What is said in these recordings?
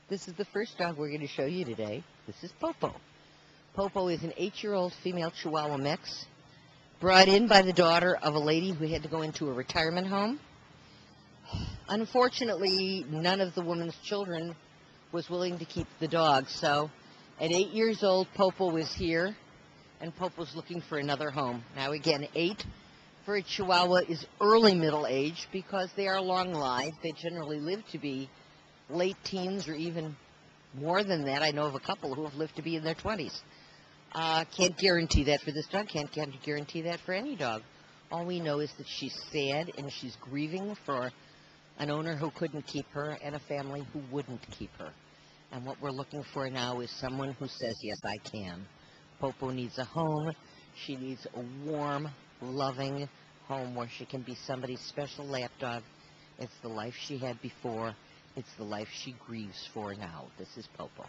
This is the first dog we're going to show you today. This is Popo. Popo is an 8-year-old female Chihuahua mix, brought in by the daughter of a lady who had to go into a retirement home. Unfortunately, none of the woman's children was willing to keep the dog, so at 8 years old, Popo was here, and Popo's looking for another home. Now again, 8 for a Chihuahua is early middle age because they are long-lived. They generally live to be late teens or even more than that. I know of a couple who have lived to be in their 20s. Can't guarantee that for this dog. Can't guarantee that for any dog. All we know is that she's sad and she's grieving for an owner who couldn't keep her and a family who wouldn't keep her. And what we're looking for now is someone who says, yes, I can. Popo needs a home. She needs a warm, loving home where she can be somebody's special lap dog. It's the life she had before. It's the life she grieves for now. This is Popo.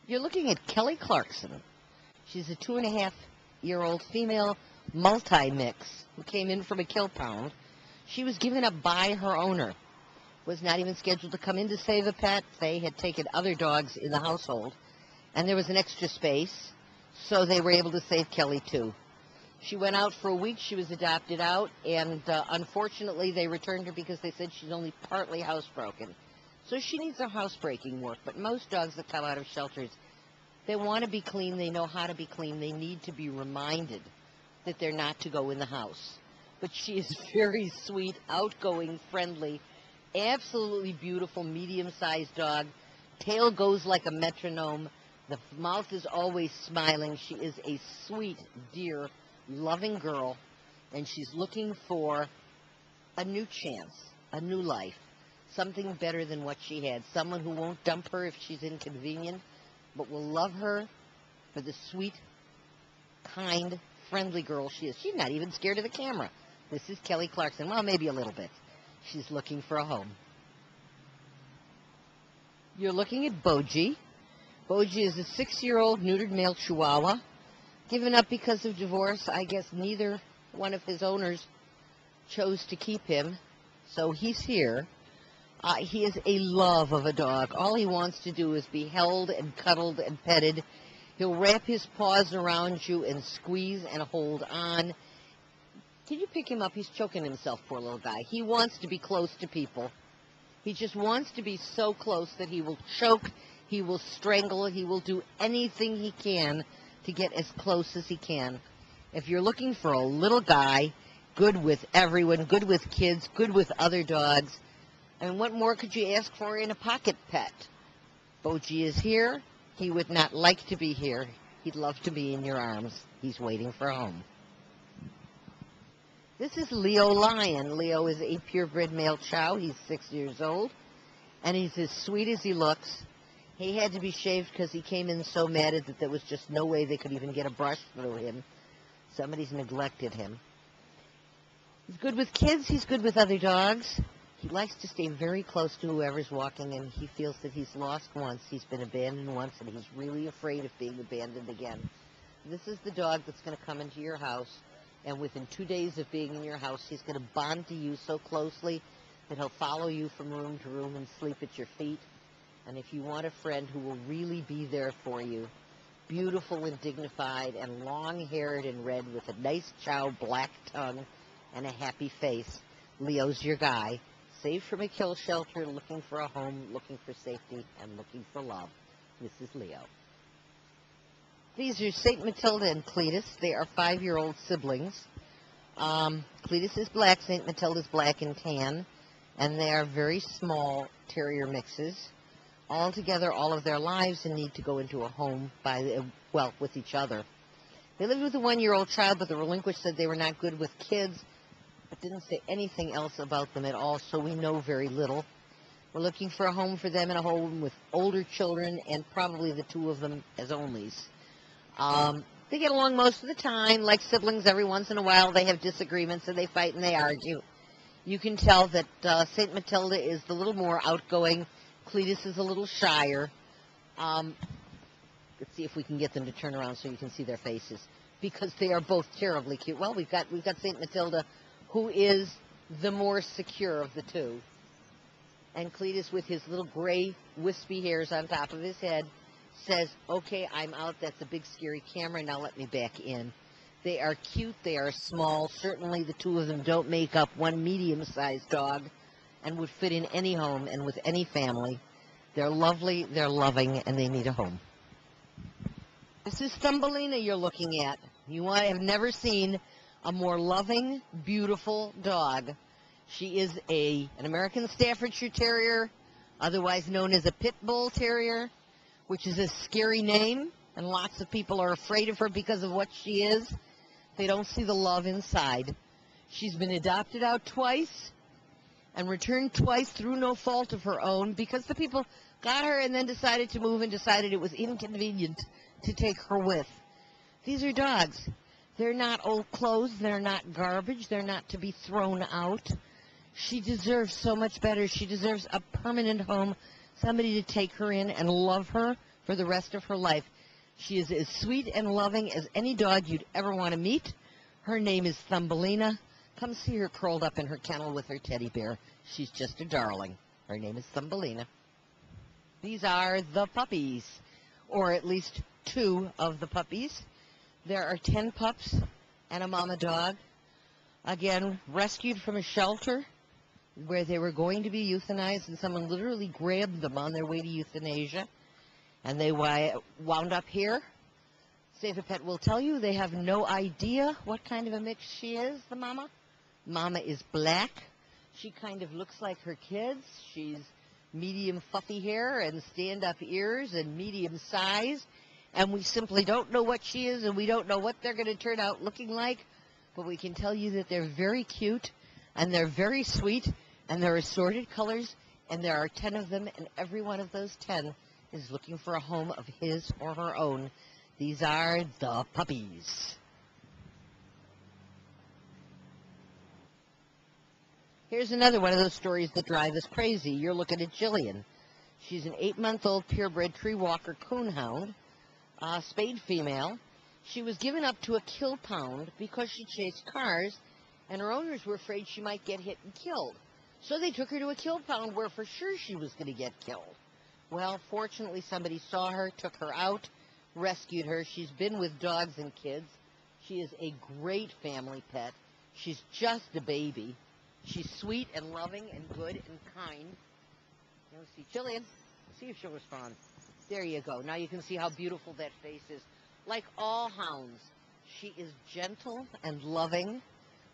You're looking at Kelly Clarkson. She's a 2.5-year-old female multi-mix who came in from a kill pound. She was given up by her owner. Was not even scheduled to come in to save a pet. They had taken other dogs in the household, and there was an extra space, so they were able to save Kelly too. She went out for a week. She was adopted out, and unfortunately, they returned her because they said she's only partly housebroken. So she needs her housebreaking work. But most dogs that come out of shelters, they want to be clean. They know how to be clean. They need to be reminded that they're not to go in the house. But she is very sweet, outgoing, friendly, absolutely beautiful, medium-sized dog. Tail goes like a metronome. The mouth is always smiling. She is a sweet, dear, loving girl, and she's looking for a new chance, a new life, something better than what she had, someone who won't dump her if she's inconvenient, but will love her for the sweet, kind, friendly girl she is. She's not even scared of the camera. This is Kelly Clarkson. Well, maybe a little bit. She's looking for a home. You're looking at Boji. Boji is a 6-year-old neutered male Chihuahua, given up because of divorce. I guess neither one of his owners chose to keep him, so he's here. He is a love of a dog. All he wants to do is be held and cuddled and petted. He'll wrap his paws around you and squeeze and hold on. Can you pick him up? He's choking himself, poor little guy. He wants to be close to people. He just wants to be so close that he will choke, he will strangle, he will do anything he can to get as close as he can. If you're looking for a little guy, good with everyone, good with kids, good with other dogs, and what more could you ask for in a pocket pet? Boji is here. He would not like to be here. He'd love to be in your arms. He's waiting for home. This is Leo Lion. Leo is a purebred male chow. He's 6 years old, and he's as sweet as he looks. He had to be shaved because he came in so matted that there was just no way they could even get a brush through him. Somebody's neglected him. He's good with kids. He's good with other dogs. He likes to stay very close to whoever's walking, and he feels that he's lost once, he's been abandoned once, and he's really afraid of being abandoned again. This is the dog that's going to come into your house, and within 2 days of being in your house, he's going to bond to you so closely that he'll follow you from room to room and sleep at your feet. And if you want a friend who will really be there for you, beautiful and dignified and long-haired and red with a nice chow black tongue and a happy face, Leo's your guy. Saved from a kill shelter, looking for a home, looking for safety, and looking for love. This is Leo. These are St. Matilda and Cletus. They are 5-year-old siblings. Cletus is black, St. Matilda's black and tan, and they are very small terrier mixes, all together all of their lives and need to go into a home with each other. They lived with a 1-year-old child, but the relinquished said they were not good with kids, but didn't say anything else about them at all, so we know very little. We're looking for a home for them and a home with older children and probably the 2 of them as onlys. They get along most of the time. Like siblings, every once in a while they have disagreements and they fight and they argue. You can tell that St. Matilda is a little more outgoing. Cletus is a little shyer. Let's see if we can get them to turn around so you can see their faces, because they are both terribly cute. Well, we've got St. Matilda, who is the more secure of the 2. And Cletus, with his little gray wispy hairs on top of his head, says, okay, I'm out. That's a big scary camera. Now let me back in. They are cute. They are small. Certainly the two of them don't make up one medium-sized dog and would fit in any home and with any family. They're lovely, they're loving, and they need a home. This is Thumbelina you're looking at. You have never seen a more loving, beautiful dog. She is an American Staffordshire Terrier, otherwise known as a Pit Bull Terrier, which is a scary name, and lots of people are afraid of her because of what she is. They don't see the love inside. She's been adopted out twice and returned twice through no fault of her own because the people got her and then decided to move and decided it was inconvenient to take her with. These are dogs. They're not old clothes. They're not garbage. They're not to be thrown out. She deserves so much better. She deserves a permanent home, somebody to take her in and love her for the rest of her life. She is as sweet and loving as any dog you'd ever want to meet. Her name is Thumbelina. Come see her curled up in her kennel with her teddy bear. She's just a darling. Her name is Thumbelina. These are the puppies, or at least 2 of the puppies. There are 10 pups and a mama dog. Again, rescued from a shelter where they were going to be euthanized, and someone literally grabbed them on their way to euthanasia. And they wound up here. Save a Pet will tell you they have no idea what kind of a mix she is, the mama. Mama is black. She kind of looks like her kids. She's medium fluffy hair and stand-up ears and medium size. And we simply don't know what she is, and we don't know what they're going to turn out looking like. But we can tell you that they're very cute, and they're very sweet, and they're assorted colors, and there are 10 of them, and every one of those 10 is looking for a home of his or her own. These are the puppies. Here's another one of those stories that drive us crazy. You're looking at Jillian. She's an 8-month-old purebred tree walker coonhound, spayed female. She was given up to a kill pound because she chased cars, and her owners were afraid she might get hit and killed. So they took her to a kill pound where for sure she was going to get killed. Well, fortunately, somebody saw her, took her out, rescued her. She's been with dogs and kids. She is a great family pet. She's just a baby. She's sweet and loving and good and kind. You'll see Jillian. See if she'll respond. There you go. Now you can see how beautiful that face is. Like all hounds, she is gentle and loving.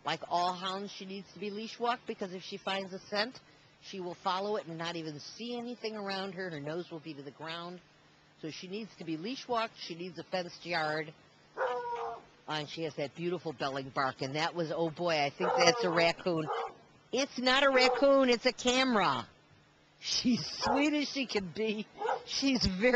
Like all hounds, she needs to be leash walked because if she finds a scent, she will follow it and not even see anything around her. Her nose will be to the ground. So she needs to be leash walked. She needs a fenced yard. And she has that beautiful belling bark. And that was, oh boy, I think that's a raccoon. It's not a raccoon. It's a camera. She's sweet as she can be. She's very